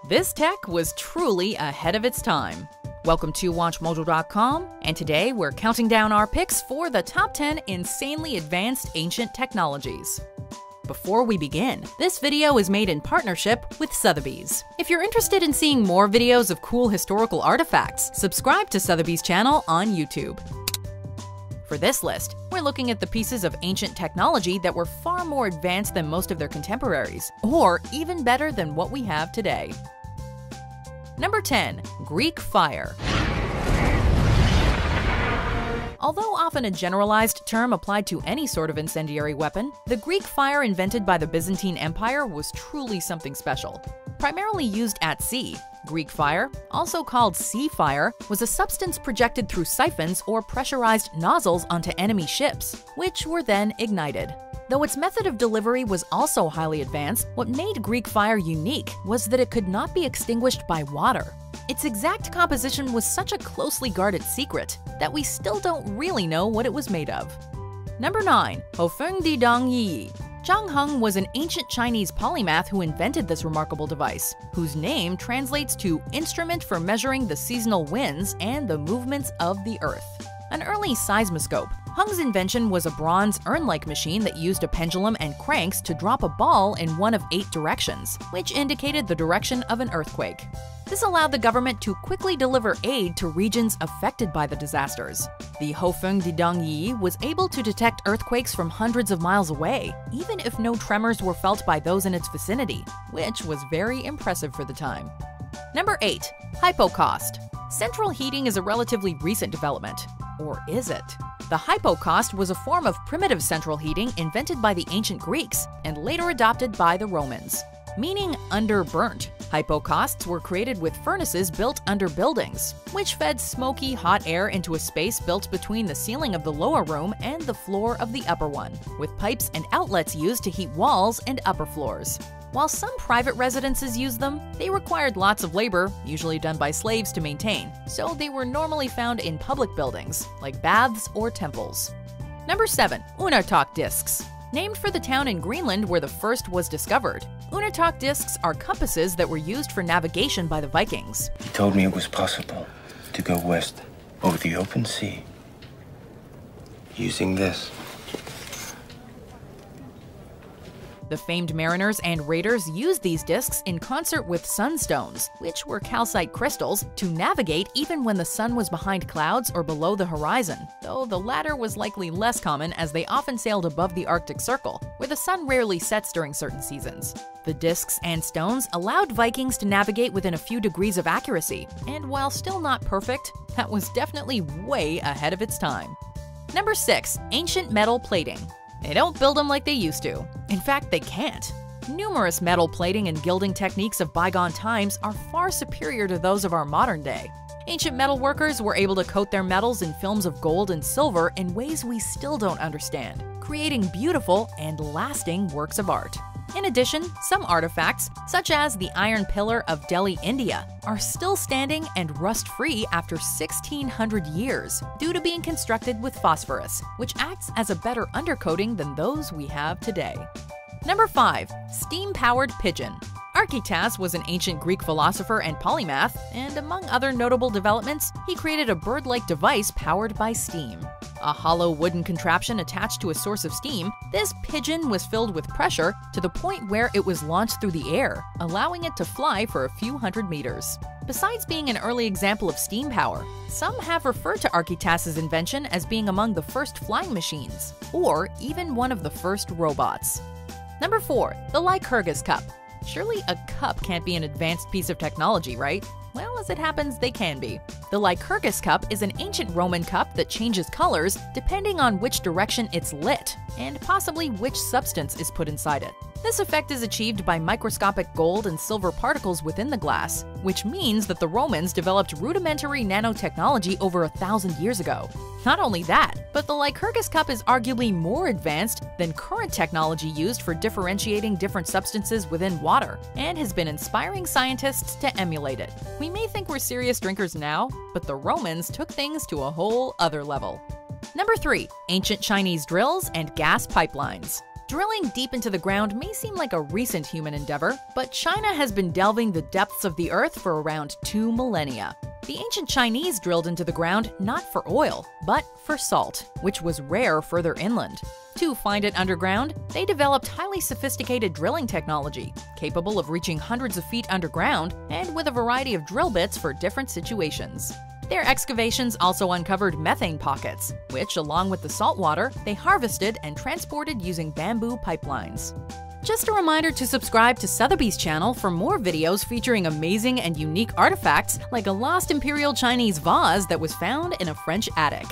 This tech was truly ahead of its time. Welcome to WatchMojo.com, and today we're counting down our picks for the top 10 insanely advanced ancient technologies. Before we begin, this video is made in partnership with Sotheby's. If you're interested in seeing more videos of cool historical artifacts, subscribe to Sotheby's channel on YouTube. For this list, we're looking at the pieces of ancient technology that were far more advanced than most of their contemporaries, or even better than what we have today. Number 10. Greek fire. Although often a generalized term applied to any sort of incendiary weapon, the Greek fire invented by the Byzantine Empire was truly something special. Primarily used at sea, Greek fire, also called sea fire, was a substance projected through siphons or pressurized nozzles onto enemy ships, which were then ignited. Though its method of delivery was also highly advanced, what made Greek fire unique was that it could not be extinguished by water. Its exact composition was such a closely guarded secret that we still don't really know what it was made of. Number 9. Houfeng Didong Yi. Zhang Heng was an ancient Chinese polymath who invented this remarkable device, whose name translates to instrument for measuring the seasonal winds and the movements of the earth. An early seismoscope, Heng's invention was a bronze urn-like machine that used a pendulum and cranks to drop a ball in one of 8 directions, which indicated the direction of an earthquake. This allowed the government to quickly deliver aid to regions affected by the disasters. The Houfeng Didong Yi was able to detect earthquakes from hundreds of miles away, even if no tremors were felt by those in its vicinity, which was very impressive for the time. Number 8. Hypocaust. Central heating is a relatively recent development. Or is it? The hypocaust was a form of primitive central heating invented by the ancient Greeks and later adopted by the Romans. Meaning under-burnt, hypocausts were created with furnaces built under buildings, which fed smoky, hot air into a space built between the ceiling of the lower room and the floor of the upper one, with pipes and outlets used to heat walls and upper floors. While some private residences used them, they required lots of labor, usually done by slaves, to maintain, so they were normally found in public buildings, like baths or temples. Number 7. Uunartoq Discs. Named for the town in Greenland where the first was discovered, Uunartoq Discs are compasses that were used for navigation by the Vikings. He told me it was possible to go west over the open sea using this. The famed mariners and raiders used these discs in concert with sunstones, which were calcite crystals, to navigate even when the sun was behind clouds or below the horizon, though the latter was likely less common as they often sailed above the Arctic Circle, where the sun rarely sets during certain seasons. The discs and stones allowed Vikings to navigate within a few degrees of accuracy, and while still not perfect, that was definitely way ahead of its time. Number 6. Ancient metal plating. They don't build them like they used to. In fact, they can't. Numerous metal plating and gilding techniques of bygone times are far superior to those of our modern day. Ancient metal workers were able to coat their metals in films of gold and silver in ways we still don't understand, creating beautiful and lasting works of art. In addition, some artifacts, such as the Iron Pillar of Delhi, India, are still standing and rust-free after 1,600 years due to being constructed with phosphorus, which acts as a better undercoating than those we have today. Number 5. SteamPowered Pigeon. Antikythera was an ancient Greek philosopher and polymath, and among other notable developments, he created a bird-like device powered by steam. A hollow wooden contraption attached to a source of steam, this pigeon was filled with pressure to the point where it was launched through the air, allowing it to fly for a few hundred meters. Besides being an early example of steam power, some have referred to Antikythera's invention as being among the first flying machines, or even one of the first robots. Number 4. The Lycurgus Cup. Surely a cup can't be an advanced piece of technology, right? Well, as it happens, they can be. The Lycurgus Cup is an ancient Roman cup that changes colors depending on which direction it's lit, and possibly which substance is put inside it. This effect is achieved by microscopic gold and silver particles within the glass, which means that the Romans developed rudimentary nanotechnology over 1,000 years ago. Not only that, but the Lycurgus Cup is arguably more advanced than current technology used for differentiating different substances within water, and has been inspiring scientists to emulate it. We may think we're serious drinkers now, but the Romans took things to a whole other level. Number 3. Ancient Chinese drills and gas pipelines. Drilling deep into the ground may seem like a recent human endeavor, but China has been delving the depths of the earth for around 2 millennia. The ancient Chinese drilled into the ground not for oil, but for salt, which was rare further inland. To find it underground, they developed highly sophisticated drilling technology, capable of reaching hundreds of feet underground and with a variety of drill bits for different situations. Their excavations also uncovered methane pockets, which, along with the salt water, they harvested and transported using bamboo pipelines. Just a reminder to subscribe to Sotheby's channel for more videos featuring amazing and unique artifacts like a lost Imperial Chinese vase that was found in a French attic.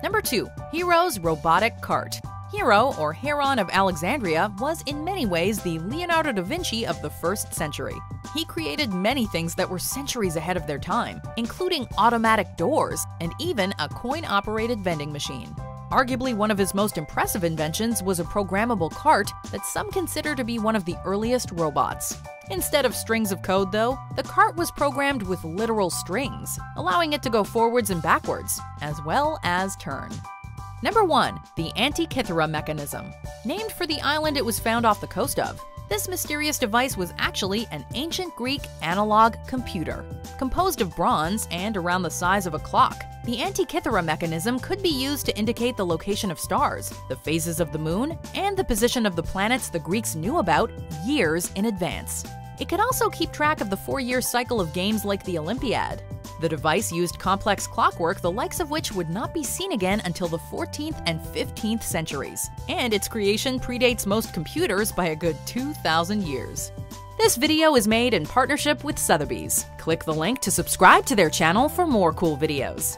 Number 2. Hero's Robotic Cart. Hero, or Heron of Alexandria, was in many ways the Leonardo da Vinci of the 1st century. He created many things that were centuries ahead of their time, including automatic doors and even a coin-operated vending machine. Arguably one of his most impressive inventions was a programmable cart that some consider to be one of the earliest robots. Instead of strings of code, though, the cart was programmed with literal strings, allowing it to go forwards and backwards, as well as turn. Number 1. The Antikythera Mechanism. Named for the island it was found off the coast of, this mysterious device was actually an ancient Greek analog computer. Composed of bronze and around the size of a clock, the Antikythera mechanism could be used to indicate the location of stars, the phases of the moon, and the position of the planets the Greeks knew about years in advance. It could also keep track of the 4-year cycle of games like the Olympiad. The device used complex clockwork the likes of which would not be seen again until the 14th and 15th centuries, and its creation predates most computers by a good 2,000 years. This video is made in partnership with Sotheby's. Click the link to subscribe to their channel for more cool videos.